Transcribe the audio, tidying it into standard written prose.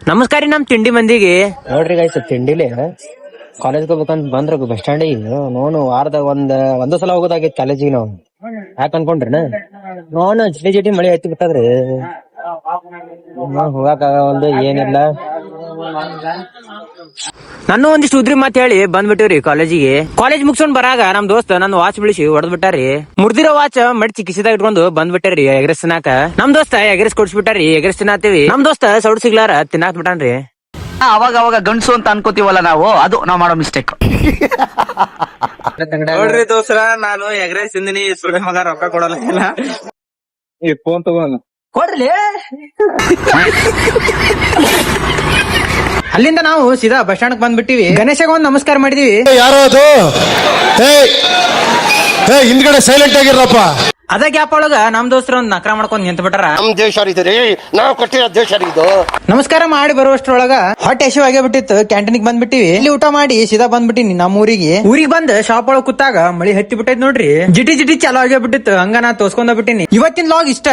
ನಮಸ್ಕಾರ ನಮ್ ತಿಂಡಿ ಮಂದಿಗೆ. ನೋಡ್ರಿ ಗೈಸ್, ತಿಂಡಿಲಿ ಕಾಲೇಜ್ ಹೋಗ್ಬೇಕಂತ ಬಂದ್ರ ಬಸ್ ಸ್ಟ್ಯಾಂಡಿಗೆ ನೋನು ವಾರದಾಗ ಒಂದ್ ಸಲ ಹೋಗೋದಾಗೈತಿ ಕಾಲೇಜಿಗೆ. ನಾವು ಯಾಕ ಅನ್ಕೊಂಡ್ರಿ ನೋನು ಜಿಟಿ ಮಳಿ ಹತ್ತಿ ಬಿಟ್ಟದ್ರಿ. ಹೋಗಾಕ ಒಂದು ಏನಿಲ್ಲ. ನಾನು ಒಂದಿಷ್ಟು ಉದ್ರಿ ಮಾತ್ ಹೇಳಿ ಬಂದ್ಬಿಟ್ಟಿವ್ರಿ ಕಾಲೇಜಿಗೆ. ಕಾಲೇಜ್ ಮುಗಿಸ್ಕೊಂಡ್ ಬರಾಗ ನಮ್ ದೋಸ್ತ ನನ್ನ ವಾಚ್ ಬಿಳಿಸಿ ಹೊಡೆದ್ ಬಿಟ್ಟಾರಿ. ಮುರ್ದಿರೋ ವಾಚ್ ಮಡ್ಚಿ ಕಿಸಿದಾಗ ಇಟ್ಕೊಂಡು ಬಂದ್ಬಿಟ್ಟಾರಿ ಎಗ್ರೆಸ್ ತಿನ್ನಾಕ. ನಮ್ ದೋಸ್ತ ಎಗ್ರೆಸ್ ಕೊಡ್ಸ್ಬಿಟ್ಟಾರಿ. ಎಗ್ರೆಸ್ ತಿನ್ನಾತೀವಿ. ನಮ್ ದೋಸ್ತ ಸೌಡ್ ಸಿಗ್ಲಾರ ತಿನ್ನಾಕ್ ಬಿಟ್ಟಾನ್ರಿ. ಅವಾಗ ಅವಾಗ ಗಂಡ್ಸು ಅಂತ ಅನ್ಕೋತೀವಲ್ಲ ನಾವು, ಅದು ನಾವ್ ಮಾಡೋ ಮಿಸ್ಟೇಕ್. ನೋಡ್ರಿ ದೋಸ್ರ, ನಾನು ಎಗ್ರೆಸ್ ತಿಂದಿನಿ, ಸುಳ್ಳೆ ಮಗ ರೊಕ್ಕ ಕೊಡಲ್ಲ. ಈ ಫೋನ್ ತಗೋಣ ಕೊಡ್ರಿ. ಅಲ್ಲಿಂದ ನಾವು ಸೀದಾ ಬಸ್ ಸ್ಟ್ಯಾಂಡ್ ಬಂದ್ಬಿಟ್ಟಿವಿ. ಗಣೇಶಗ ಒಂದ್ ನಮಸ್ಕಾರ ಮಾಡಿದೀವಿ. ಯಾರೋ ಅದು ಹಿಂದ್ಗಡೆ ಸೈಲೆಂಟ್ ಆಗಿರಪ್ಪ. ಅದ ಗ್ಯಾಪ್ ಒಳಗ ನಮ್ ದೋಸ್ತರ ಒಂದ್ ನಕರ ಮಾಡ್ಕೊಂಡ್ ನಿಂತ ಬಿಟ್ಟಾರ. ನಮ್ ದೇಶ ನಾವು ಕೊಟ್ಟಿರೋ ದೇಶ ಇದು. ನಮಸ್ಕಾರ ಮಾಡಿ ಬರುವಷ್ಟ್ರೊಳಗ ಹೊಟ್ಟೆ ಹಸಿವು ಆಗೇ ಬಿಟ್ಟಿತ್ತು. ಕ್ಯಾಂಟೀನ್ಗೆ ಬಂದ್ಬಿಟ್ಟಿವಿ. ಇಲ್ಲಿ ಊಟ ಮಾಡಿ ಸೀದಾ ಬಂದ್ಬಿಟ್ಟಿನಿ ನಮ್ಮ ಊರಿಗೆ ಬಂದ್ ಶಾಪ್ ಒಳಗ್ ಕೂತಾಗ ಮಳಿ ಹತ್ತಿ ಬಿಟ್ಟೈತ್ ನೋಡ್ರಿ. ಜಿಟಿ ಚಾಲೋ ಆಗೇ ಬಿಟ್ಟಿತ್ತು. ಹಂಗ ನಾ ತೋರ್ಸ್ಕೊಂಡ್ ಬಿಟ್ಟಿನಿ. ಇವತ್ತಿನ ಲಾಗ್ ಇಷ್ಟ.